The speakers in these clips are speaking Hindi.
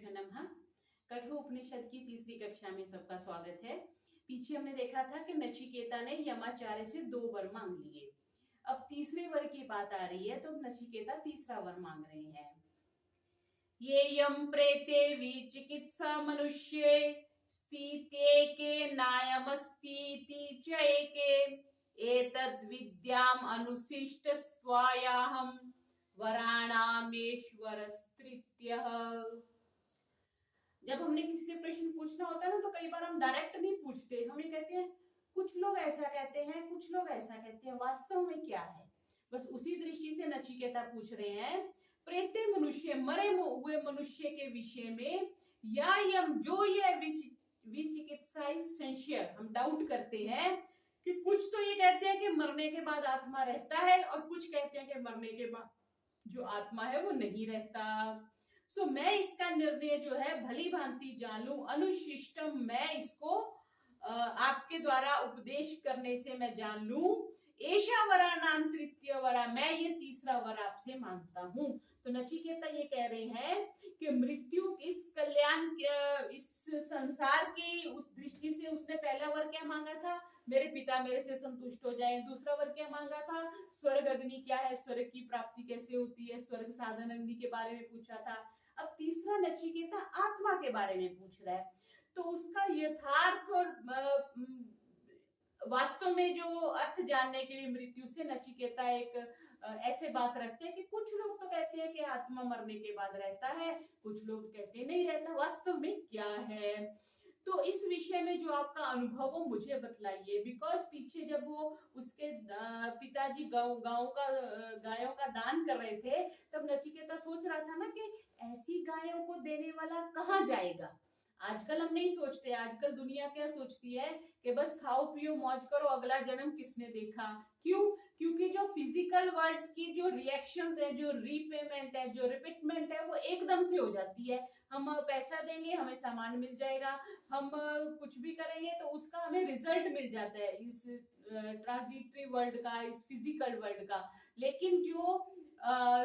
गुरुभ्यो नमः। कठोपनिषद की तीसरी कक्षा में सबका स्वागत है। पीछे हमने देखा था कि नचिकेता ने यमाचार्य से 2 वर मांग लिए। अब तीसरे वर की बात आ रही है, तो नचिकेता तीसरा वर मांग रहे हैं। ये यम प्रेते विचिकित्सा मनुष्ये स्थिते के नायमस्तीति च एके एतद् विद्याम अनुशिष्टस्त्वायाहम वराणामेश्वरस्तृत्यः। जब हमने किसी से प्रश्न पूछना होता है ना, तो कई बार हम डायरेक्ट नहीं पूछते, हम ये कहते हैं कुछ लोग ऐसा कहते हैं, कुछ लोग ऐसा कहते हैं, वास्तव में क्या है। बस उसी दृष्टि से नचिकेता पूछ रहे हैं, प्रेते मनुष्य, मरे हुए मनुष्य के विषय में, या यम जो यह विचिकित्सा संशय, हम डाउट करते हैं कि कुछ तो ये कहते हैं कि मरने के बाद आत्मा रहता है, और कुछ कहते हैं कि मरने के बाद जो आत्मा है वो नहीं रहता। सो मैं इसका निर्णय जो है भली भांति जान लूं, अनुशिष्टम, मैं इसको आपके द्वारा उपदेश करने से मैं जान लूं। एषा वरा नाम तृतीय वरा, मैं ये तीसरा वर आपसे मांगता हूं। तो नचिकेता ये कह रहे हैं कि मृत्यु इस कल्याण, इस संसार की उस दृष्टि से उसने पहला वर क्या मांगा था, मेरे पिता मेरे से संतुष्ट हो जाएं। दूसरा वर क्या मांगा था, स्वर्ग अग्नि क्या है, स्वर्ग की प्राप्ति कैसे होती है, स्वर्ग साधन अग्नि के बारे में पूछा था। अब तीसरा नचिकेता आत्मा के बारे में पूछ रहा है। तो उसका यथार्थ और वास्तव में जो अर्थ जानने के लिए मृत्यु से नचिकेता एक ऐसे बात रखते हैं कि कुछ लोग तो कहते हैं कि आत्मा मरने के बाद रहता है, कुछ लोग कहते नहीं रहता, वास्तव में क्या है। तो इस विषय में जो आपका अनुभव हो मुझे बतलाइए। बिकॉज पीछे जब वो उसके पिताजी गायों का दान कर रहे थे, तब नचिकेता सोच रहा था ना कि ऐसी गायों को देने वाला कहाँ जाएगा। आजकल हम नहीं सोचते, आजकल दुनिया क्या सोचती है कि बस खाओ पियो मौज करो, अगला जन्म किसने देखा। क्यों? क्योंकि जो फिजिकल वर्ड्स की जो रिएक्शंस है, जो रीपेमेंट है, जो रिपीटमेंट है, वो एकदम से हो जाती है। हम पैसा देंगे हमें सामान मिल जाएगा, हम कुछ भी करेंगे तो उसका हमें रिजल्ट मिल जाता है, इस ट्रांजिटरी वर्ल्ड का, इस फिजिकल वर्ल्ड का। लेकिन जो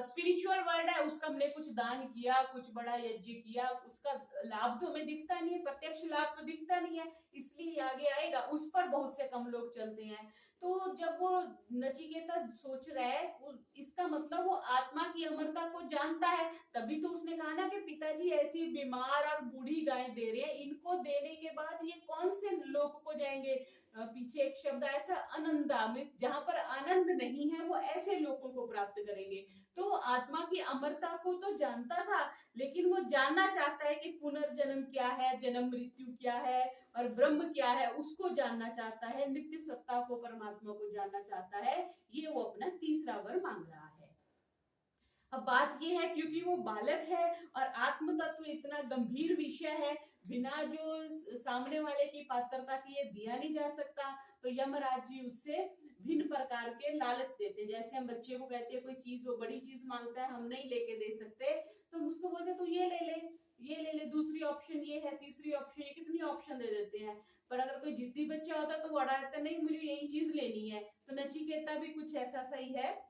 स्पिरिचुअल वर्ल्ड है, उसका हमने कुछ दान किया, कुछ बड़ा यज्ञ किया, उसका लाभ तो हमें दिखता नहीं है, प्रत्यक्ष लाभ तो दिखता नहीं है, इसलिए आगे आएगा, उस पर बहुत से कम लोग चलते हैं। तो जब वो नचिकेता सोच रहा है, इसका मतलब वो आत्मा की अमरता को जानता है, तभी तो उसने कहा ना कि पिताजी ऐसी बीमार और बूढ़ी गाय दे रहे हैं, इनको देने के बाद ये कौन से लोक को जाएंगे। पीछे एक शब्द आया था आनंदा, जहां पर आनंद नहीं है वो ऐसे लोगों को प्राप्त करेंगे। तो वो आत्मा की अमरता को तो जानता था, लेकिन वो जानना चाहता है कि पुनर्जन्म क्या है, जन्म मृत्यु क्या है और ब्रह्म क्या है, उसको जानना चाहता है, नित्य सत्ता को, परमात्मा को जानना चाहता है। ये वो अपना तीसरा वर मांग रहा है। अब बात ये है, क्योंकि वो बालक है और आत्म तत्व इतना गंभीर विषय है, बिना जो सामने वाले की पात्रता की ये दिया नहीं जा सकता, तो यमराज जी उससे भिन्न प्रकार के लालच देते हैं। जैसे हम बच्चे को कहते हैं कोई चीज, वो बड़ी चीज मांगता है, हम नहीं लेके दे सकते, तो हम उसको बोलते तू ये ले ले, ये ले ले, दूसरी ऑप्शन ये है, तीसरी ऑप्शन ये, कितनी ऑप्शन दे देते हैं। पर अगर कोई जिद्दी बच्चा होता तो वो अड़ा रहता, नहीं मुझे यही चीज लेनी है। तो नचिकेता भी कुछ ऐसा सही है।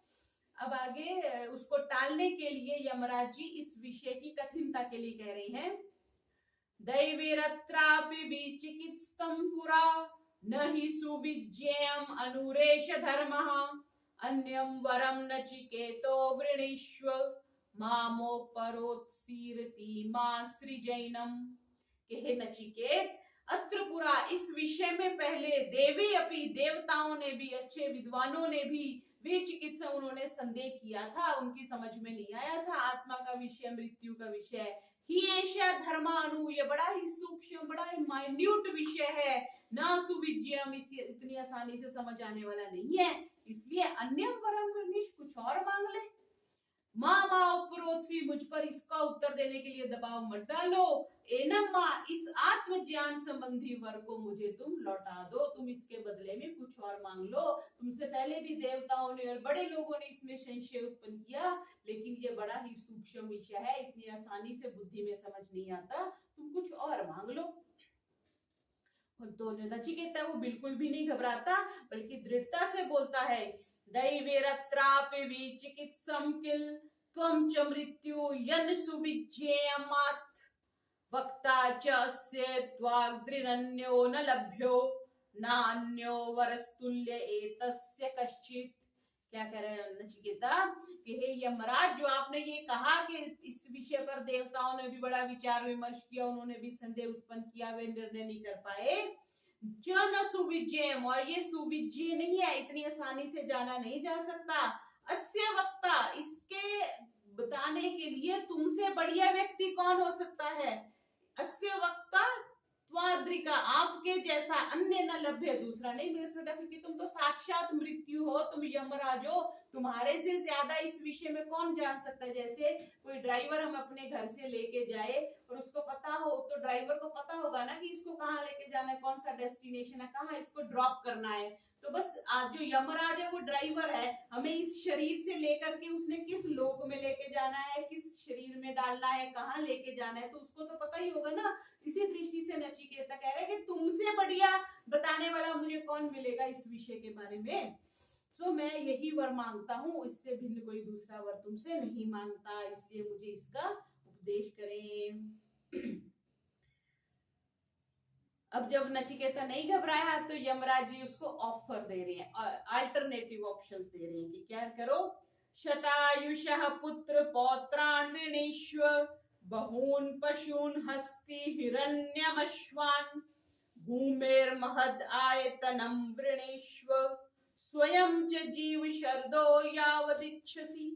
अब आगे उसको टालने के लिए यमराज जी इस विषय की कठिनता के लिए कह रहे हैं, दैवीरत्रापि विचिकित्सं पुरा न हि सुविज्ञेयम् अनुरेश धर्मः अन्यं वरं नचिकेतो वृणीष्व मामोपरोत्सीरति मा सृजैनम्। कि हे नचिकेत, अत्र पुरा, इस विषय में पहले देवी अपि, देवताओं ने भी, अच्छे विद्वानों ने भी, वे चिकित्सा उन्होंने संदेह किया था, उनकी समझ में नहीं आया था आत्मा का विषय, मृत्यु का विषय। ही ऐसा धर्मानु, ये बड़ा ही सूक्ष्म, बड़ा ही माइन्यूट विषय है, न सुविज्यम, इसे इतनी आसानी से समझ आने वाला नहीं है, इसलिए अन्यम वरम वृणीष, कुछ और मांग ले। माँ माँ उपरोत्सी, मुझ पर इसका उत्तर देने के लिए दबाव मत डालो। एनम माँ, इस आत्म ज्ञान संबंधी वर को मुझे तुम लौटा दो, तुम इसके बदले में कुछ और मांग लो। तुमसे पहले भी देवताओं ने और बड़े लोगों ने इसमें संशय उत्पन्न किया, लेकिन ये बड़ा ही सूक्ष्म विषय है, इतनी आसानी से बुद्धि में समझ नहीं आता, तुम कुछ और मांग लो। तो नचिकेता वो बिल्कुल भी नहीं घबराता, बल्कि दृढ़ता से बोलता है, दैवेरत्रापि विचिकित्सं किल त्वं च मृत्यु यन सुविज्ञेयमात् वक्ता च अस्य त्वाग्द्रिनन्यो न लभ्यो नान्यो वरस्तुल्य एतस्य कश्चित्। क्या कह रहे हैं नचिकेता कि हे यमराज, जो आपने ये कहा कि इस विषय पर देवताओं ने भी बड़ा विचार विमर्श किया, उन्होंने भी संदेह उत्पन्न किया, वे निर्णय नहीं कर पाए। जन सुविजयम, और ये सुविजय नहीं है, इतनी आसानी से जाना नहीं जा सकता। अस्य वक्ता, इसके बताने के लिए तुमसे बढ़िया व्यक्ति कौन हो सकता है। अस्य वक्ता त्वाद्रिका, आपके जैसा अन्य न लभ्य, दूसरा नहीं मिल सकता, क्योंकि तुम तो साक्षात मृत्यु हो, तुम यमराज हो, तुम्हारे से ज्यादा इस विषय में कौन जान सकता है। जैसे कोई ड्राइवर हम अपने घर से लेके जाए और उसको पता हो, तो ड्राइवर को पता होगा ना कि इसको कहाँ लेके जाना है, कौन सा डेस्टिनेशन है, कहाँ इसको ड्रॉप करना है। तो बस आज जो यमराज है वो ड्राइवर है, हमें इस शरीर से लेकर के उसने किस लोक में लेके जाना है, किस शरीर में डालना है, कहाँ लेके जाना है, तो उसको तो पता ही होगा ना। इसी दृष्टि से नचिकेता कह रहे हैं कि तुमसे बढ़िया बताने वाला मुझे कौन मिलेगा इस विषय के बारे में। तो मैं यही वर मांगता हूँ, इससे भिन्न कोई दूसरा वर तुमसे नहीं मांगता, इसलिए मुझे इसका उपदेश करें। अब जब नचिकेता नहीं घबराया तो यमराज जी उसको ऑफर दे रहे हैं, अल्टरनेटिव ऑप्शंस दे रहे हैं कि क्या करो। शतायुषः पुत्र पौत्रान् वृणीष्व बहून् पशून् हस्ति हिरण्यमश्वान् भूमेर्महद् आयतनं वृणीष्व स्वयं च जीव शरदो यावदिच्छसि।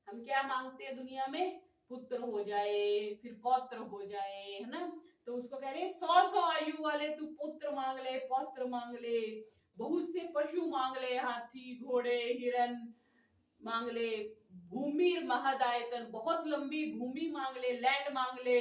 हम क्या मांगते हैं दुनिया में, पुत्र हो जाए, फिर पौत्र हो जाए, है ना। तो उसको कह रहे हैं 100 आयु वाले तू पुत्र मांग ले, पौत्र मांग ले, बहुत से पशु मांग ले, हाथी घोड़े हिरन मांग ले, भूमि महद आयतन, बहुत लंबी भूमि मांग ले, लैंड मांग ले,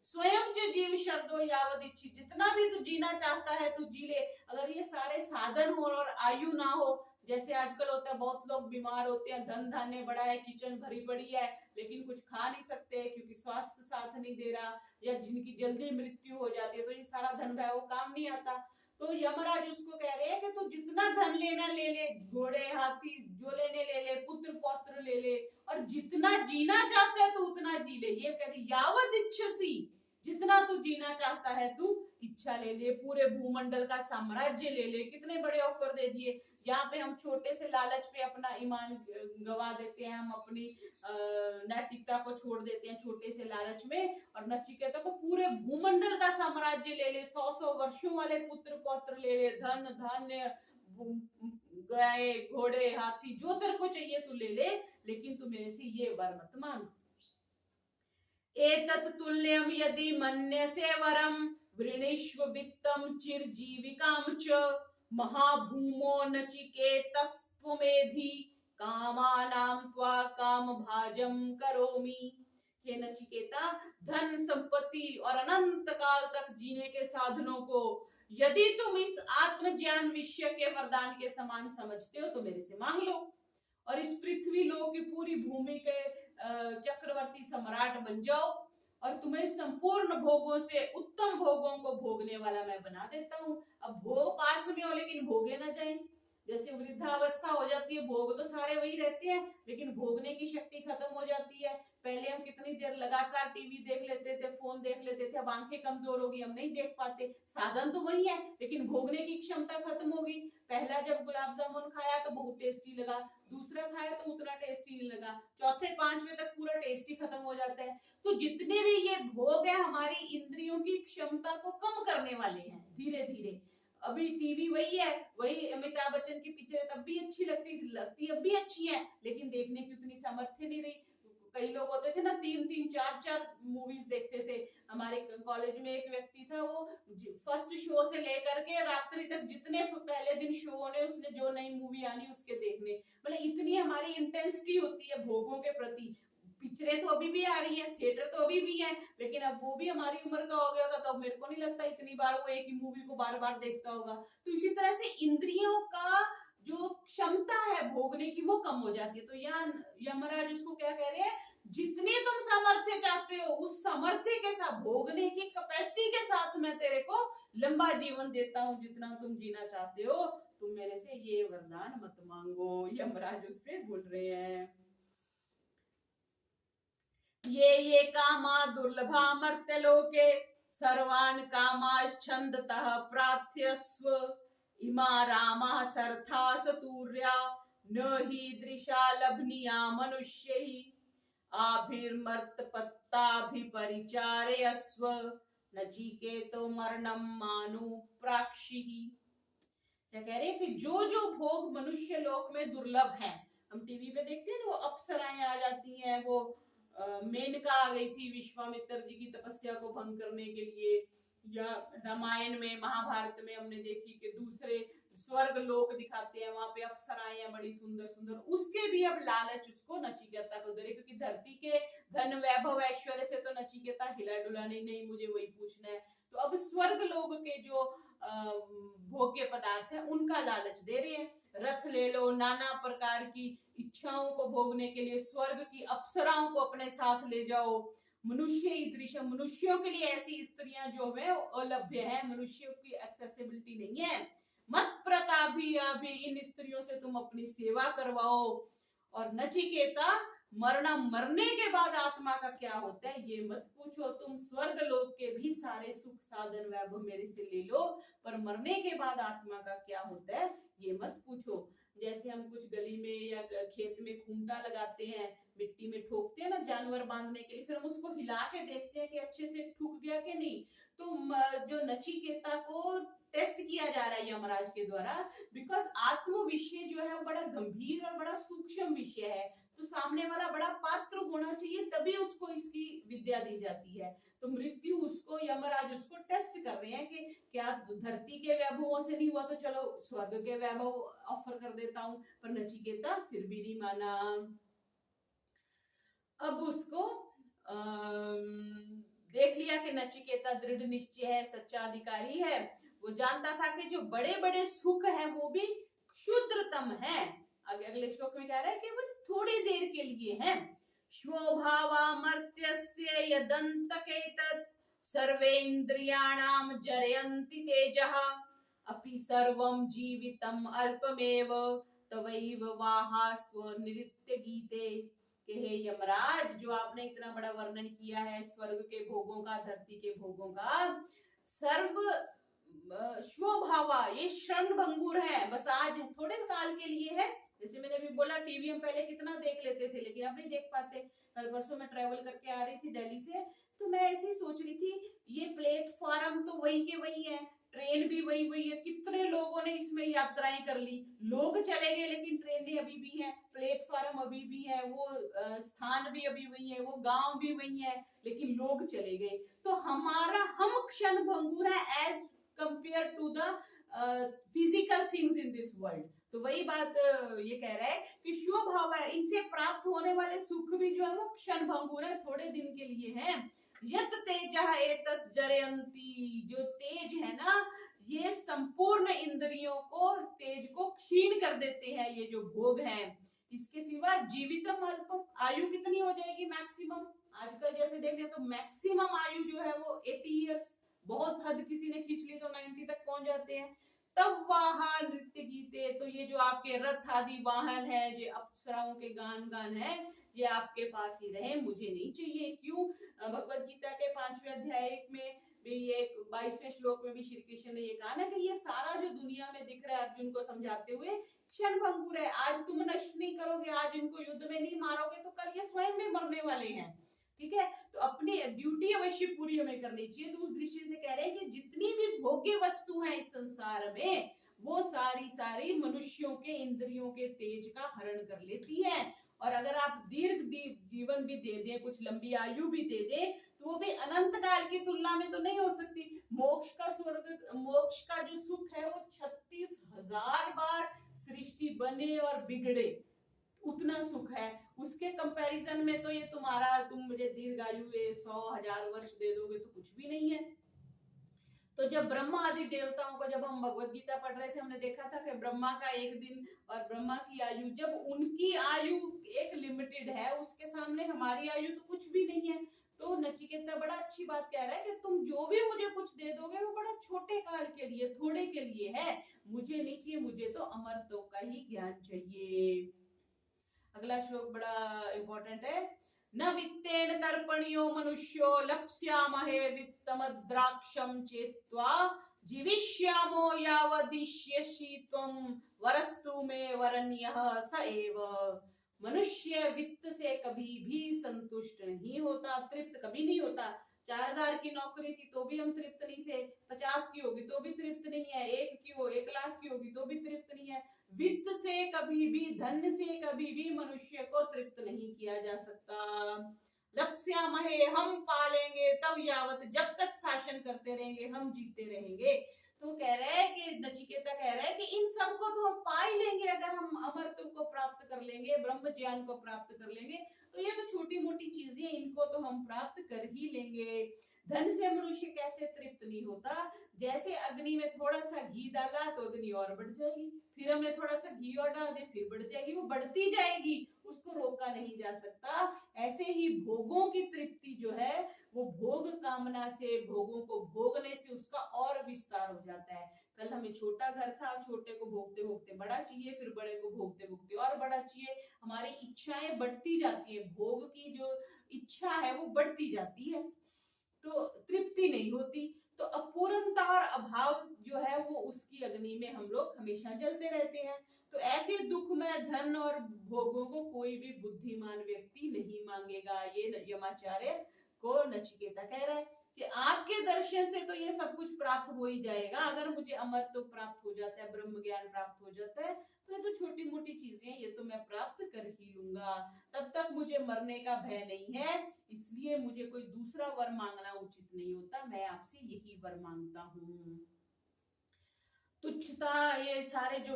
स्वयं जो जीव शब्दों यावद इच्छी, जितना भी तू जीना चाहता है तू जी ले। अगर ये सारे साधन हो और आयु ना हो, जैसे आजकल होता है बहुत लोग बीमार होते हैं, धन धान्य बड़ा है, किचन भरी पड़ी है, लेकिन कुछ खा नहीं सकते क्योंकि स्वास्थ्य साथ नहीं दे रहा, या जिनकी जल्दी मृत्यु हो जाती है, तो ये सारा धन है वो काम नहीं आता। तो यमराज उसको कह रहे हैं कि तू जितना धन लेना ले ले, घोड़े हाथी जो लेने ले ले, पुत्र पौत्र ले ले, और जितना जीना चाहता है तू उतना जी ले। ये कहते यावद इच्छसी, जितना तू जीना चाहता है तू इच्छा ले ले, पूरे भूमंडल का साम्राज्य ले ले। कितने बड़े ऑफर दे दिए। यहाँ पे हम छोटे से लालच पे अपना ईमान गवा देते हैं, हम अपनी नैतिकता को छोड़ देते हैं छोटे से लालच में, और नचिकेता को पूरे भूमंडल का साम्राज्य ले ले, 100 वर्षों वाले पुत्र पौत्र ले ले, धन धान्य गाय घोड़े हाथी जो तेरे को चाहिए तू ले ले, लेकिन तू मेरे से ये वर मत मांग। एतत् तुल्यम यदि मन्यसे वरम वृणीष्व वित्तम चिरजीविकाम च महाभूमो नचिकेतस्त्वमेधि कामानां त्वा काम भाजम करोमि। हे नचिकेता, धन संपत्ति और अनंत काल तक जीने के साधनों को यदि तुम इस आत्मज्ञान विषय के वरदान के समान समझते हो तो मेरे से मांग लो, और इस पृथ्वी लोक की पूरी भूमि के चक्रवर्ती सम्राट बन जाओ, और तुम्हें संपूर्ण भोगों से उत्तम भोगों को भोगने वाला मैं बना देता हूँ। अब भोग पास में हो लेकिन भोगे ना जाए। जैसे वृद्धावस्था हो जाती है, भोग तो सारे वही रहते हैं, लेकिन भोगने की शक्ति खत्म हो जाती है। पहले हम कितनी देर लगातार टीवी देख लेते थे, फोन देख लेते थे, अब आंखें कमजोर होगी, हम नहीं देख पाते। साधन तो वही है, लेकिन भोगने की क्षमता खत्म होगी। पहला जब गुलाब जामुन खाया तो बहुत टेस्टी लगा, दूसरा खाया तो उतना टेस्टी नहीं लगा, चौथे पांचवे तक पूरा टेस्टी खत्म हो जाता है। तो जितने भी ये भोग है हमारी इंद्रियों की क्षमता को कम करने वाले हैं धीरे धीरे। अभी टीवी वही है, वही अमिताभ बच्चन की पिक्चर तब भी अच्छी लगती अब भी अच्छी है, लेकिन देखने की उतनी सामर्थ्य नहीं रही। कई लोग होते थे ना 3-3 4-4 मूवीज देखते थे। हमारे कॉलेज में एक व्यक्ति था, वो फर्स्ट शो से लेकर के रात्रि तक जितने पहले दिन शो होने, उसने जो नई मूवी आनी उसके देखने, मतलब इतनी हमारी इंटेंसिटी होती है भोगों के प्रति। पिक्चरें तो अभी भी आ रही है, थिएटर तो अभी भी है, लेकिन अब वो भी हमारी उम्र का हो गया होगा, तो अब मेरे को नहीं लगता इतनी बार वो एक ही मूवी को बार बार देखता होगा। तो इसी तरह से इंद्रियों का जो क्षमता है भोगने की वो कम हो जाती है। तो यहाँ यमराज उसको क्या कह रहे हैं, जितनी तुम सामर्थ्य चाहते हो उस सामर्थ्य के साथ, भोगने की कैपेसिटी के साथ मैं तेरे को लंबा जीवन देता हूँ, जितना तुम जीना चाहते हो। तुम मेरे से ये वरदान मत मांगो, यमराज उससे बोल रहे हैं। ये कामा दुर्लभा मर्त्यलोके सर्वान् कामाश्छन्दतः प्रार्थ्यस्व इमा रामाः सर्था सतूर्या न हीदृशा लभनीया मनुष्यैः आभिर्मर्तपत्ताभिपरिचारयस्व नचिकेतो मरणं मानु प्राक्षिः। क्या कह रहे हैं कि जो जो भोग मनुष्य लोक में दुर्लभ है, हम टीवी पे देखते हैं ना, वो अप्सराएं आ जाती हैं, वो मेनका आ गई थी विश्वामित्र जी की तपस्या को भंग करने के लिए, या रामायण में महाभारत में हमने देखी कि दूसरे स्वर्ग लोक दिखाते हैं, वहां पे अप्सराएं हैं बड़ी सुंदर सुंदर, उसके भी अब लालच उसको नचिकेता को दे रही, क्योंकि धरती के धन वैभव ऐश्वर्य से तो नचिकेता हिला डुला नहीं मुझे वही पूछना है। तो अब स्वर्ग लोक के जो भोग्य पदार्थ है उनका लालच दे रहे हैं। रथ ले लो, नाना प्रकार की इच्छाओं को भोगने के लिए स्वर्ग की अप्सराओं को अपने साथ ले जाओ। मनुष्य ईदृश, मनुष्यों के लिए ऐसी स्त्रियां जो है अलभ्य है, मनुष्यों की एक्सेसिबिलिटी नहीं है। मत प्रतापी अभी इन स्त्रियों से तुम अपनी सेवा करवाओ। और नचिकेता मरने के बाद आत्मा का क्या होता है ये मत पूछो, तुम स्वर्ग लोक के भी सारे सुख साधन वैभव मेरे से ले लो, पर मरने के बाद आत्मा का क्या होता है ये मत पूछो। जैसे हम कुछ गली में या खेत में खूंटा लगाते हैं, मिट्टी में ठोकते हैं ना जानवर बांधने के लिए, फिर हम उसको हिला के देखते हैं कि अच्छे से ठुक गया कि नहीं। तो जो नचिकेता को टेस्ट किया जा रहा है यमराज के द्वारा, बिकॉज आत्म विषय जो है वो बड़ा गंभीर और बड़ा सूक्ष्म विषय है, तो सामने वाला बड़ा पात्र होना चाहिए तभी उसको इसकी विद्या दी जाती है। तो मृत्यु उसको, यमराज उसको टेस्ट कर रहे हैं कि क्या धरती के वैभवों से नहीं हुआ तो चलो स्वर्ग के वैभव ऑफर कर देता हूं, पर नचिकेता फिर भी नहीं माना। अब उसको देख लिया कि नचिकेता दृढ़ निश्चय है, सच्चा अधिकारी है, वो जानता था कि जो बड़े बड़े सुख है वो भी क्षुद्रतम है। अगले श्लोक में कह रहा है कि वो थोड़ी देर के लिए है। स्वभावामर्त्यस्य यदन्तकेतत् सर्वेन्द्रियाणां जरयन्ति तेजः अपि सर्वं जीवितम् अल्पमेव तवैव वाहास्त्व निरित्य गीते। कि हे यमराज, जो आपने इतना बड़ा वर्णन किया है स्वर्ग के भोगों का, धरती के भोगों का, सर्व स्वभावा ये क्षण भंगुर है, बस आज थोड़े काल के लिए है। जैसे मैंने अभी बोला टीवी हम पहले कितना देख लेते थे, लेकिन अब नहीं देख पाते। कल परसों मैं ट्रेवल करके आ रही थी दिल्ली से, तो मैं ऐसे ही सोच रही थी ये प्लेटफॉर्म तो वही के वही है, ट्रेन भी वही है, कितने लोगों ने इसमें यात्राएं कर ली, लोग चले गए लेकिन ट्रेनें अभी भी हैं, प्लेटफॉर्म अभी भी है, वो स्थान भी अभी वही है, वो गांव भी वही है, लेकिन लोग चले गए। तो हम क्षण भंगुर है as compare to the physical things in this world. तो वही बात ये कह रहा है कि शुभ भाव है, इनसे प्राप्त होने वाले सुख भी जो है वो क्षण भंगुर है, थोड़े दिन के लिए है। यत तेजः एतत् जरयन्ति, जो तेज है ना ये संपूर्ण इंद्रियों को, तेज को क्षीण कर देते हैं ये जो भोग हैं। इसके सिवा जीवितम अल्पम, आयु कितनी हो जाएगी मैक्सिमम, आजकल जैसे देख लिया तो मैक्सिमम आयु जो है वो 80 इयर्स, बहुत हद किसी ने खींच ली तो 90 तक पहुंच जाते हैं। तब वाहन नृत्य गीते, तो ये जो आपके रथ आदि वाहन है, जो अप्सराओं के गान है, ये आपके पास ही रहे, मुझे नहीं चाहिए। क्यों? भगवत गीता के 5वें अध्याय में भी ये 22वें श्लोक में भी श्री कृष्ण ने ये कहा ना कि ये सारा जो दुनिया में दिख रहा है, अर्जुन को समझाते हुए, क्षण भंगुर है। आज तुम नष्ट नहीं करोगे, आज इनको युद्ध में नहीं मारोगे तो कल ये स्वयं में मरने वाले हैं। ठीक है, तो अपनी ड्यूटी अवश्य पूरी हमें करनी चाहिए। तो उस दृष्टि से कह रहे हैं कि जितनी भी भोग्य वस्तु है इस संसार में, वो सारी मनुष्यों के इंद्रियों के तेज का हरण कर लेती है। और अगर आप दीर्घ जीवन भी दे दें, कुछ लंबी आयु भी दे दें, तो वो भी अनंत काल की तुलना में तो नहीं हो सकती। मोक्ष का जो सुख है वो 36,000 बार सृष्टि बने और बिगड़े उतना सुख है, उसके कंपैरिजन में तो ये तुम मुझे दीर्घ आयु 100,000 वर्ष दे दोगे तो कुछ भी नहीं है। तो जब ब्रह्मा आदि देवताओं को, जब हम भगवत गीता पढ़ रहे थे, हमने देखा था कि ब्रह्मा का एक दिन और ब्रह्मा की आयु, जब उनकी आयु एक लिमिटेड है, उसके सामने हमारी आयु तो कुछ भी नहीं है। तो नचिकेता बड़ा अच्छी बात कह रहा है कि तुम जो भी मुझे कुछ दे दोगे वो बड़ा छोटे काल के लिए, थोड़े के लिए है, मुझे नहीं चाहिए, मुझे तो अमरत्व का ही ज्ञान चाहिए। अगला श्लोक बड़ा इंपॉर्टेंट है। न वित्तेन तर्पणियो मनुष्यो लप्स्यामहे वित्तमद्राक्षं चेत्वा जीविष्यामो यावदिष्यसि त्वं वरस्तु मे वरण्यः स एव। मनुष्य वित्त से कभी भी संतुष्ट नहीं होता, तृप्त कभी नहीं होता। 4000 की नौकरी थी तो भी हम तृप्त नहीं थे, 50 की होगी तो भी तृप्त नहीं है, 1 की होगी तो भी तृप्त नहीं है। वित्त से कभी भी, धन से कभी भी मनुष्य को तृप्त नहीं किया जा सकता। लप्स्यामहे, हम पालेंगे तब यावत, जब तक शासन करते रहेंगे, हम जीते रहेंगे। तो कह रहा है कि नचिकेता कह रहा है कि इन सबको तो हम पा ही लेंगे अगर हम अमरत्व को प्राप्त कर लेंगे, ब्रह्म ज्ञान को प्राप्त कर लेंगे। तो ये तो छोटी मोटी चीजें, इनको तो हम प्राप्त कर ही लेंगे। धन से मनुष्य कैसे तृप्त नहीं होता? जैसे अग्नि में थोड़ा सा घी डाला तो अग्नि और बढ़ जाएगी, फिर हमने थोड़ा सा घी और डाल दे फिर बढ़ जाएगी, वो बढ़ती जाएगी, उसको रोका नहीं जा सकता। ऐसे ही भोगों की तृप्ति जो है वो भोग कामना से, भोगों को भोगने से उसका और विस्तार हो जाता है। कल हमें छोटा घर था, छोटे को भोगते भोगते बड़ा चाहिए, फिर बड़े को भोगते भोगते और बड़ा चाहिए। हमारी इच्छाएं बढ़ती जाती है, भोग की जो इच्छा है वो बढ़ती जाती है, तो तृप्ति नहीं होती। तो अपूर्णता और अभाव जो है वो उसकी अग्नि में हम लोग हमेशा जलते रहते हैं। तो ऐसे दुख में धन और भोगों को कोई भी बुद्धिमान व्यक्ति नहीं मांगेगा। ये यमाचार्य को नचिकेता कह रहा है कि आपके दर्शन से तो ये सब कुछ प्राप्त हो ही जाएगा। अगर मुझे अमरत्व प्राप्त हो जाता है, ब्रह्म ज्ञान प्राप्त हो जाता है, तो ये तो छोटी मोटी चीजें, ये तो मैं प्राप्त कर ही लूंगा। तब तक मुझे मरने का भय नहीं है, इसलिए मुझे कोई दूसरा वर मांगना उचित नहीं होता, मैं आपसे यही वर मांगता हूँ। तुच्छता, ये सारे जो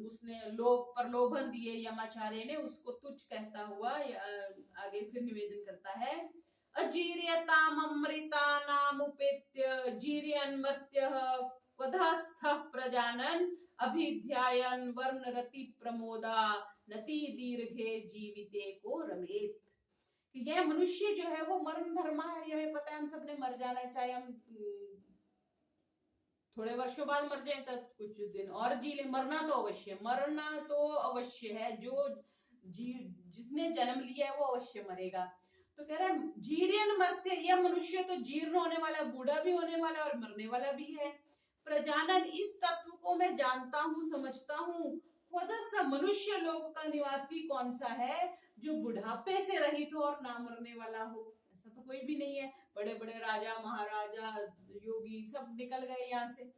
उसने लोभ प्रलोभन दिए यमाचार्य ने, उसको तुच्छ कहता हुआ आगे फिर निवेदन करता है। अजीर्यताम अमृता नाम उपेत्य जीर्यन्मर्त्यः क्वधस्थः प्रजानन अभिध्यायन वर्ण रति प्रमोदा नति दीर्घे जीविते को रमेत। यह मनुष्य जो है वो मरण धर्मा है, ये हमें पता है, हम सबने मर जाना है, चाहे हम थोड़े वर्षों बाद मर जाए तो कुछ दिन और जी ले, मरना तो अवश्य, मरना तो अवश्य है। जो जिसने जन्म लिया है वो अवश्य मरेगा। तो कह रहा है जीर्यन मर्त्य, यह मनुष्य तो जीर्ण होने वाला, बूढ़ा भी होने वाला और मरने वाला भी है। प्रजानन, इस तत्व को मैं जानता हूँ, समझता हूँ। मनुष्य लोक का निवासी कौन सा है जो बुढ़ापे से रहित हो और ना मरने वाला हो? ऐसा तो कोई भी नहीं है। बड़े बड़े राजा महाराजा योगी सब निकल गए यहाँ से।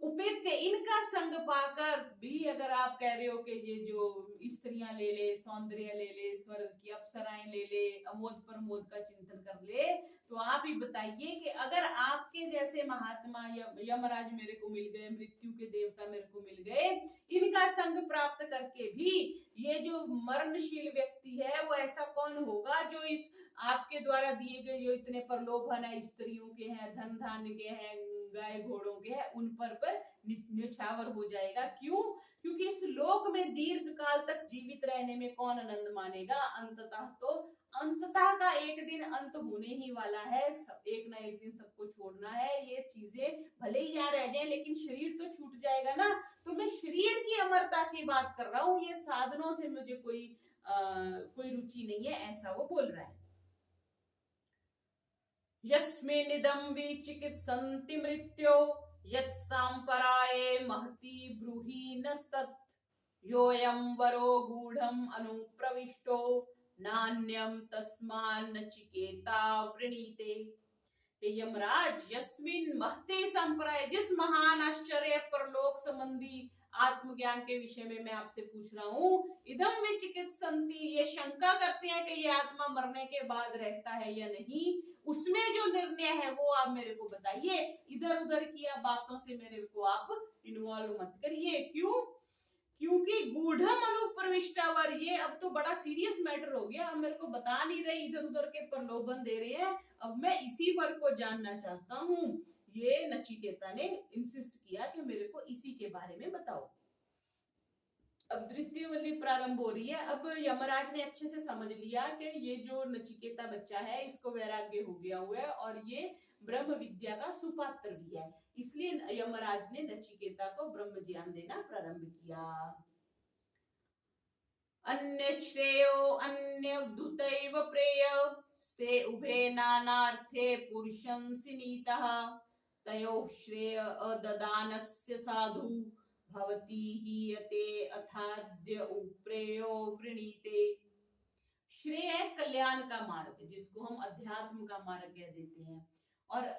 उपेत्य, इनका संग पाकर भी अगर आप कह रहे हो कि ये जो स्त्रियां ले ले, सौंदर्य ले ले, स्वर्ग की अप्सराएं ले ले, अमोद प्रमोद का चिंतन कर ले, तो आप ही बताइए कि अगर आपके जैसे महात्मा यमराज मेरे को मिल गए, मृत्यु के देवता मेरे को मिल गए, इनका संग प्राप्त करके भी ये जो मरणशील व्यक्ति है वो ऐसा कौन होगा जो इस आपके द्वारा दिए गए जो इतने प्रलोभन है, स्त्रियों के हैं, धन धान्य के हैं, गाय घोड़ों के हैं, उन पर न्यौछावर हो जाएगा। क्यों? क्योंकि इस लोक में दीर्घ काल तक जीवित रहने में कौन आनंद मानेगा? अंततः का एक दिन अंत होने ही वाला है, एक ना एक दिन सबको छोड़ना है। ये चीजें भले ही यहाँ रह जाए लेकिन शरीर तो छूट जाएगा ना। तो मैं शरीर की अमरता की बात कर रहा हूँ, ये साधनों से मुझे कोई रुचि नहीं है, ऐसा वो बोल रहा है। यस्मिनिदं विचिकित्सन्ति मृत्यो यत्साम्पराये महति ब्रूहीनस्तत् योऽयं वरो गूढ़म् अनुप्रविष्टो नान्यं तस्मान्नचिकेता वृणीते। यमराज, यस्मिन महते संप्रदाय, जिस महान आश्चर्य परलोक संबंधी आत्मज्ञान के विषय में मैं आपसे पूछ रहा हूँ, इदम में चिकित्सन्ति, ये शंका करते हैं कि ये आत्मा मरने के बाद रहता है या नहीं, उसमें जो निर्णय है वो आप मेरे को बताइए। इधर उधर किया बातों से मेरे को आप इन्वॉल्व मत करिए। क्यों? क्योंकि गूढ़म अनुप्रविष्टावर, ये अब तो बड़ा सीरियस मैटर हो गया, मेरे को बता नहीं रहे, इधर उधर के प्रलोभन दे रहे हैं, अब मैं इसी वर्ग को जानना चाहता हूँ। ये नचिकेता ने इंसिस्ट किया कि मेरे को इसी के बारे में बताओ। अब द्वितीय वल्ली प्रारंभ हो रही है। अब यमराज ने अच्छे से समझ लिया कि ये जो नचिकेता बच्चा है इसको वैराग्य हो गया हुआ है और ये ब्रह्म विद्या का सुपात्र भी है, इसलिए यमराज ने नचिकेता को ब्रह्म ज्ञान देना प्रारंभ किया। अन्य श्रेयो अन्य दुतैव प्रेय स्ते उभे नानार्थे पुरुषं सिनीतः तयोः श्रेय अददानस्य साधु भवति हीयते अथाद्य उप्रेयो वृणीते। श्रेय है कल्याण का मार्ग, जिसको हम अध्यात्म का मार्ग कह देते हैं। और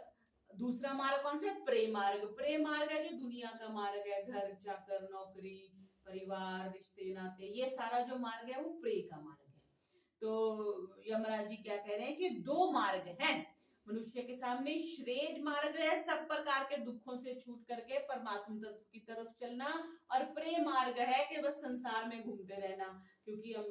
दूसरा मार्ग कौन सा? प्रेय मार्ग। प्रेय मार्ग है जो दुनिया का मार्ग है, घर चाकर नौकरी परिवार रिश्ते नाते, ये सारा जो मार्ग है वो प्रेय का मार्ग है। तो यमराज जी क्या कह रहे हैं कि दो मार्ग हैं मनुष्य के सामने। श्रेय मार्ग है सब प्रकार के दुखों से छूट करके परमात्मा तत्व की तरफ चलना, और प्रेय मार्ग है कि बस संसार में घूमते रहना। क्योंकि हम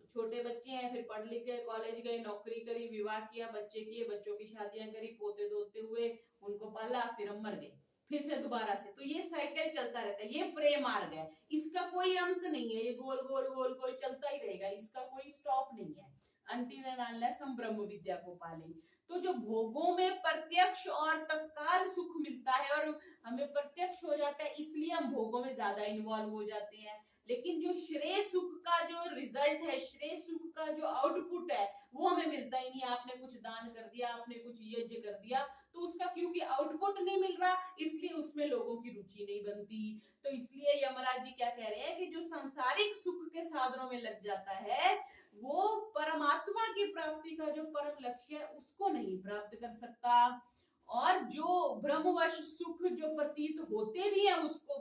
छोटे बच्चे हैं, फिर पढ़ लिख गए, कॉलेज गए, नौकरी करी, विवाह किया, बच्चे किए, बच्चों की शादियां करी, पोते दोते हुए, उनको पाला, फिर हम मर गए, फिर से दोबारा से। तो ये साइकिल चलता रहता है, ये प्रेय मार्ग है। इसका कोई अंत नहीं है, ये गोल गोल गोल गोल चलता ही रहेगा, इसका कोई स्टॉप नहीं है। अंटिल एंड अनलेस हम ब्रह्म विद्या को पालें। तो जो भोगों में प्रत्यक्ष और तत्काल सुख मिलता है और हमें प्रत्यक्ष हो जाता है, इसलिए हम भोगों में ज्यादा इन्वॉल्व हो जाते हैं। लेकिन जो श्रेय सुख का जो रिजल्ट है, श्रेय सुख का जो आउटपुट है, वो हमें मिलता ही नहीं। आपने कुछ दान कर दिया, आपने कुछ यज्ञ कर दिया, तो उसका क्योंकि आउटपुट नहीं मिल रहा, इसलिए उसमें लोगों की रुचि नहीं बनती। तो इसलिए यमराज जी क्या कह रहे हैं कि जो सांसारिक सुख के साधनों में लग जाता है, वो परमात्मा की प्राप्ति का जो परम लक्ष्य है उसको नहीं प्राप्त कर सकता। और जो ब्रह्मवश सुख जो प्रतीत होते भी है उसको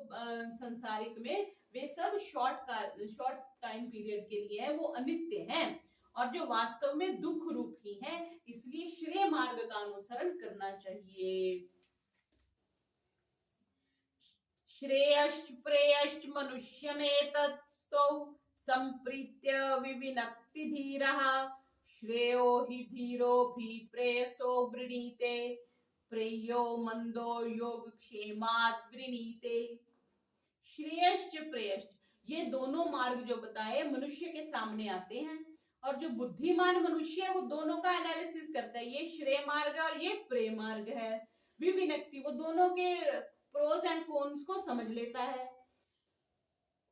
संसारिक में, वे सब शॉर्ट टाइम पीरियड के लिए है, वो अनित्य हैं और जो वास्तव में दुख रूप ही है। इसलिए श्रेय मार्ग का अनुसरण करना चाहिए। श्रेयश्च प्रेयश्च मनुष्यमेतत्स्तौ संप्रीत्य विविनक्ति धीरः श्रेयो हि धीरोऽपि प्रेयसो वृणीते प्रेयो मंदो योगक्षेमात् वृणीते। श्रेयश्च प्रेयश्च, ये दोनों मार्ग जो बताए मनुष्य के सामने आते हैं, और जो बुद्धिमान मनुष्य है वो दोनों का एनालिसिस करता है। ये श्रेय मार्ग है और ये प्रेय मार्ग है। विविनक्ति, वो दोनों के प्रोस एंड कॉन्स को समझ लेता है।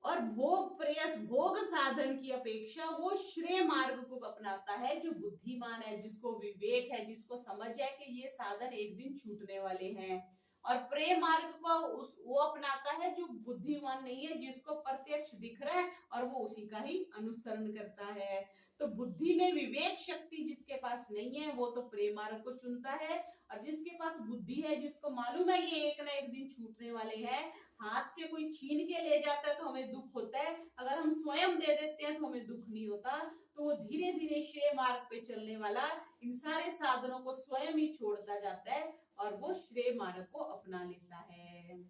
और भोग प्रेयस, भोग साधन की अपेक्षा वो श्रेय मार्ग को अपनाता है। जो बुद्धिमान है, जिसको विवेक है, जिसको समझ है कि ये साधन एक दिन छूटने वाले हैं। और प्रेय मार्ग को वो अपनाता है जो बुद्धिमान नहीं है, जिसको प्रत्यक्ष दिख रहा है और वो उसी का ही अनुसरण करता है। तो बुद्धि में विवेक शक्ति जिसके पास नहीं है वो तो प्रेय मार्ग को चुनता है, और जिसके पास बुद्धि है, जिसको मालूम है ये एक ना एक दिन छूटने वाले हैं, हाथ से कोई छीन के ले जाता है तो हमें दुख होता है, अगर हम स्वयं दे देते हैं तो हमें दुख नहीं होता। तो वो धीरे धीरे श्रेय मार्ग पे चलने वाला इन सारे साधनों को स्वयं ही छोड़ता जाता है और वो श्रेय मार्ग को अपना लेता है।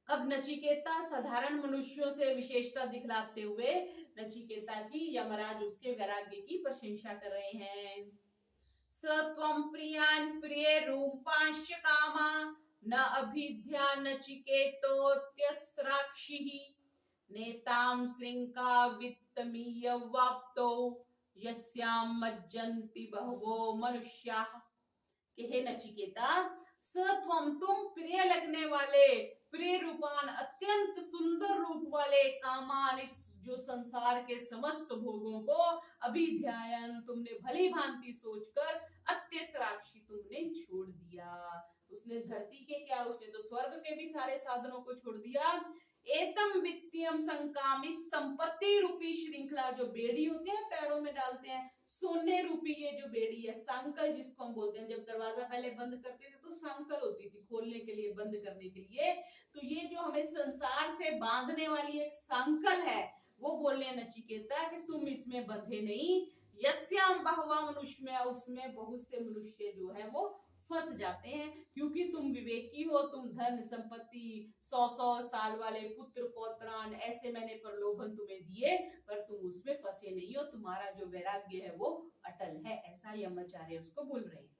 अब नचिकेता साधारण मनुष्यों से विशेषता दिखलाते हुए नचिकेता की यमराज उसके वैराग्य की प्रशंसा कर रहे हैं। सत्वं प्रियान् प्रिय रूपांश्च कामा न अभिध्या नचिकेतोत्यस्राक्षिः नेतां श्रृंका वित्तमीय वाप्तो यस्यां मज्जन्ति बहवो मनुष्याः। कि हे नचिकेता, सत्वम, तुम प्रिय लगने वाले, प्रिय रूपान, अत्यंत सुंदर रूप वाले, कामान, इस जो संसार के समस्त भोगों को अभिध्यायन, तुमने भली भांति सोचकर अत्यसराक्षी तुमने छोड़ दिया। उसने धरती के क्या, उसने तो स्वर्ग के भी सारे साधनों को छोड़ दिया। एतम वित्तीयम संकाम, इस संपत्ति रूपी श्रृंखला, जो बेड़ी होती है पैरों में डालते हैं, सोने रूपी ये जो बेड़ी है, सांकल जिसको हम बोलते हैं, जब दरवाजा पहले बंद करते थे तो सांकल होती थी खोलने के लिए, बंद करने के लिए। तो ये जो हमें संसार से बांधने वाली एक सांकल है, वो बोलने नचिकेता कि तुम इसमें बंधे नहीं। यस्याम बहवा मनुष्य, उसमें बहुत से मनुष्य जो है वो फंस जाते हैं, क्योंकि तुम विवेकी हो, तुम धन संपत्ति 100-100 साल वाले पुत्र पौत्रान ऐसे मैंने प्रलोभन तुम्हें दिए, पर तुम उसमें फंसे नहीं हो, तुम्हारा जो वैराग्य है वो अटल है। ऐसा यमाचार्य उसको बोल रहे हैं।